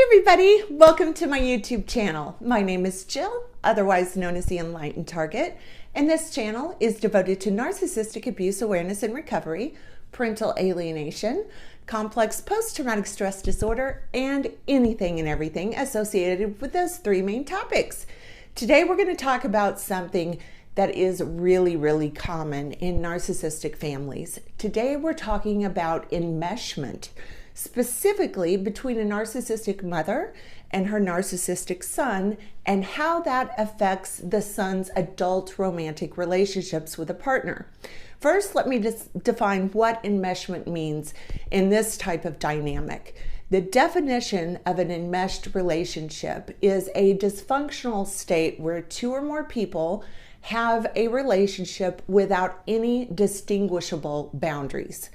everybody, welcome to my YouTube channel. My name is Jill, otherwise known as the Enlightened Target, and this channel is devoted to narcissistic abuse awareness and recovery, parental alienation, complex post-traumatic stress disorder, and anything and everything associated with those three main topics. Today we're going to talk about something that is really common in narcissistic families. Today we're talking about enmeshment, specifically between a narcissistic mother and her narcissistic son, and how that affects the son's adult romantic relationships with a partner. First, let me just define what enmeshment means in this type of dynamic. The definition of an enmeshed relationship is a dysfunctional state where two or more people have a relationship without any distinguishable boundaries.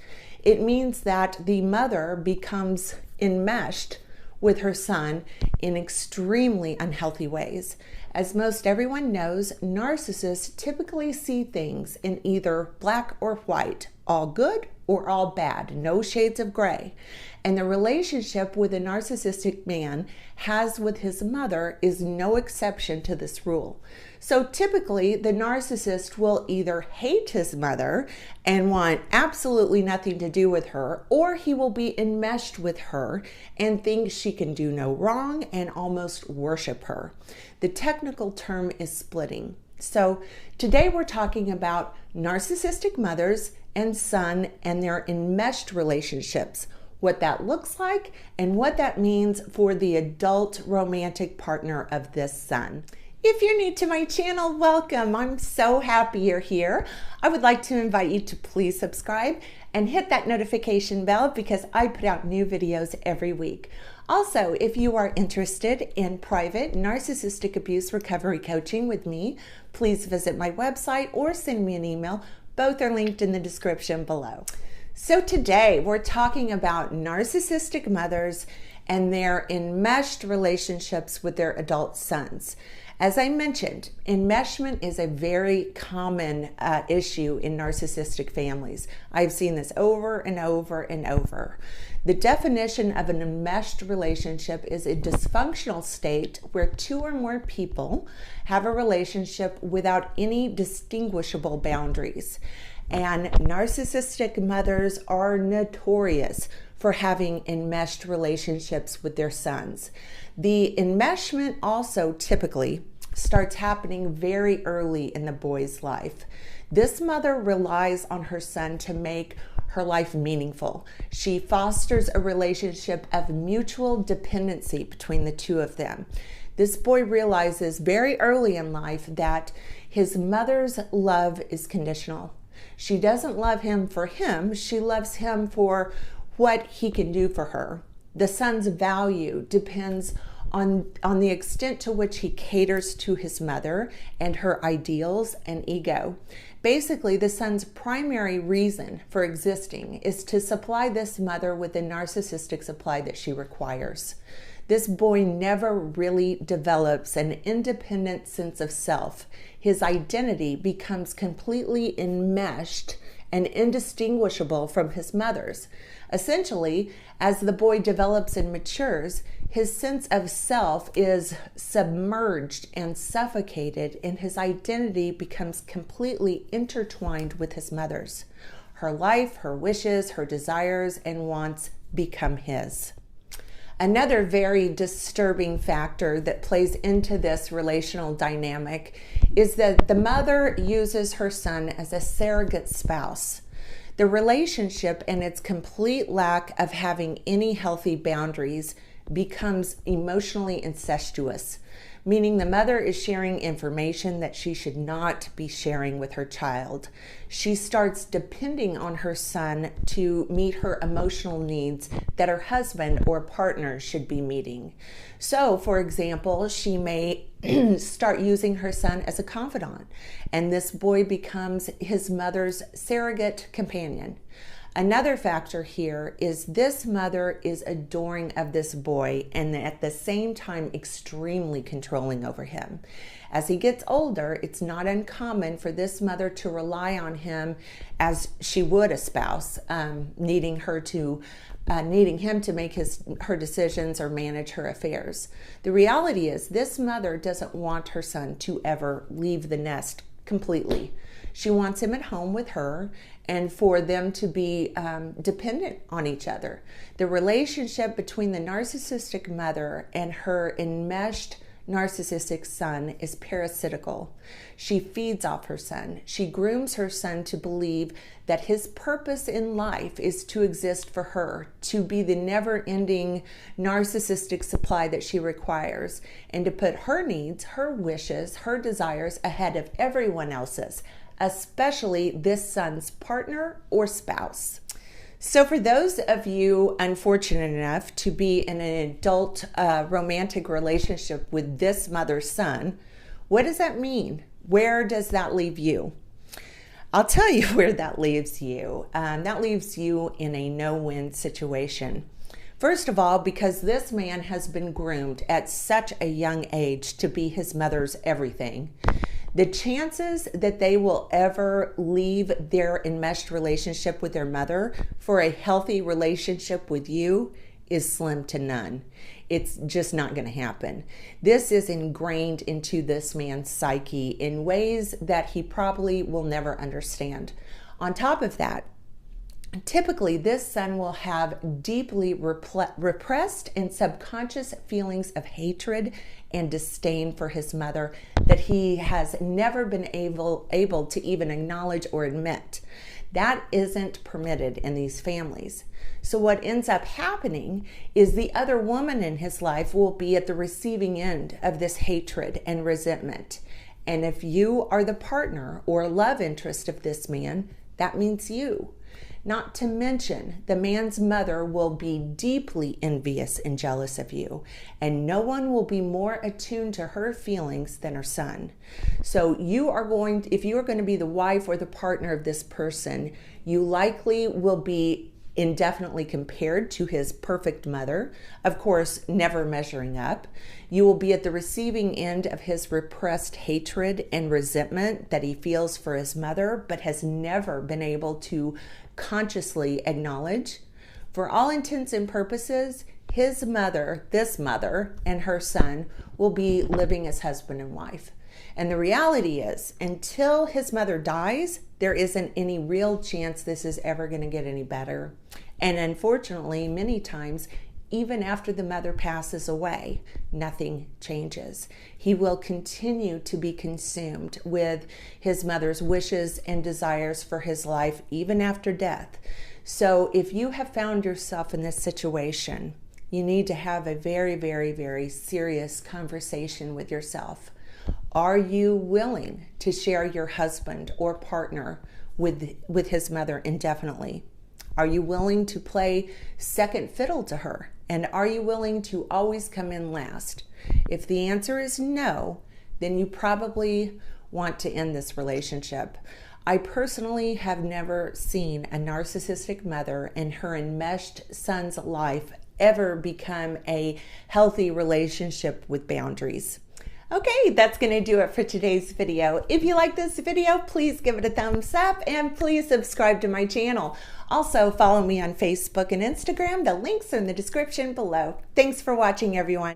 It means that the mother becomes enmeshed with her son in extremely unhealthy ways. As most everyone knows, narcissists typically see things in either black or white, all good or all bad, no shades of gray. And the relationship with a narcissistic man has with his mother is no exception to this rule. So typically, the narcissist will either hate his mother and want absolutely nothing to do with her, or he will be enmeshed with her and think she can do no wrong and almost worship her. The technical term is splitting. So today we're talking about narcissistic mothers and son and their enmeshed relationships, what that looks like, and what that means for the adult romantic partner of this son. If you're new to my channel, welcome. I'm so happy you're here. I would like to invite you to please subscribe and hit that notification bell because I put out new videos every week. Also, if you are interested in private narcissistic abuse recovery coaching with me, please visit my website or send me an email. Both are linked in the description below. So today we're talking about narcissistic mothers and their enmeshed relationships with their adult sons. As I mentioned, enmeshment is a very common issue in narcissistic families. I've seen this over and over and over. The definition of an enmeshed relationship is a dysfunctional state where two or more people have a relationship without any distinguishable boundaries. And narcissistic mothers are notorious for having enmeshed relationships with their sons. The enmeshment also typically starts happening very early in the boy's life. This mother relies on her son to make her life meaningful. She fosters a relationship of mutual dependency between the two of them. This boy realizes very early in life that his mother's love is conditional. She doesn't love him for him, she loves him for what he can do for her. The son's value depends on the extent to which he caters to his mother and her ideals and ego. Basically, the son's primary reason for existing is to supply this mother with the narcissistic supply that she requires. This boy never really develops an independent sense of self. His identity becomes completely enmeshed and indistinguishable from his mother's. Essentially, as the boy develops and matures, his sense of self is submerged and suffocated, and his identity becomes completely intertwined with his mother's. Her life, her wishes, her desires, and wants become his. Another very disturbing factor that plays into this relational dynamic is that the mother uses her son as a surrogate spouse. The relationship and its complete lack of having any healthy boundaries becomes emotionally incestuous, meaning the mother is sharing information that she should not be sharing with her child. She starts depending on her son to meet her emotional needs that her husband or partner should be meeting. So, for example, she may start using her son as a confidant, and this boy becomes his mother's surrogate companion. Another factor here is this mother is adoring of this boy and at the same time extremely controlling over him. As he gets older, it's not uncommon for this mother to rely on him as she would a spouse, needing her to needing him to make her decisions or manage her affairs. The reality is this mother doesn't want her son to ever leave the nest completely. She wants him at home with her and for them to be dependent on each other. The relationship between the narcissistic mother and her enmeshed narcissistic son is parasitical. She feeds off her son. She grooms her son to believe that his purpose in life is to exist for her, to be the never-ending narcissistic supply that she requires, and to put her needs, her wishes, her desires ahead of everyone else's, especially this son's partner or spouse. So for those of you unfortunate enough to be in an adult romantic relationship with this mother's son, what does that mean? Where does that leave you? I'll tell you where that leaves you. That leaves you in a no-win situation. First of all, because this man has been groomed at such a young age to be his mother's everything. The chances that they will ever leave their enmeshed relationship with their mother for a healthy relationship with you is slim to none. It's just not going to happen. This is ingrained into this man's psyche in ways that he probably will never understand. On top of that, typically, this son will have deeply repressed and subconscious feelings of hatred and disdain for his mother that he has never been able to even acknowledge or admit. That isn't permitted in these families. So what ends up happening is the other woman in his life will be at the receiving end of this hatred and resentment. And if you are the partner or love interest of this man, that means you. Not to mention, the man's mother will be deeply envious and jealous of you, and no one will be more attuned to her feelings than her son. So if you are going to be the wife or the partner of this person, you likely will be indefinitely compared to his perfect mother, of course, never measuring up. You will be at the receiving end of his repressed hatred and resentment that he feels for his mother, but has never been able to consciously acknowledge. For all intents and purposes, his mother, this mother, and her son will be living as husband and wife. And the reality is, until his mother dies, there isn't any real chance this is ever going to get any better. And unfortunately, many times, even after the mother passes away, nothing changes. He will continue to be consumed with his mother's wishes and desires for his life, even after death. So if you have found yourself in this situation, you need to have a very, very, very serious conversation with yourself. Are you willing to share your husband or partner with his mother indefinitely? Are you willing to play second fiddle to her? And are you willing to always come in last? If the answer is no, then you probably want to end this relationship. I personally have never seen a narcissistic mother and her enmeshed son's life ever become a healthy relationship with boundaries. Okay, that's going to do it for today's video. If you like this video, please give it a thumbs up and please subscribe to my channel. Also, follow me on Facebook and Instagram. The links are in the description below. Thanks for watching, everyone.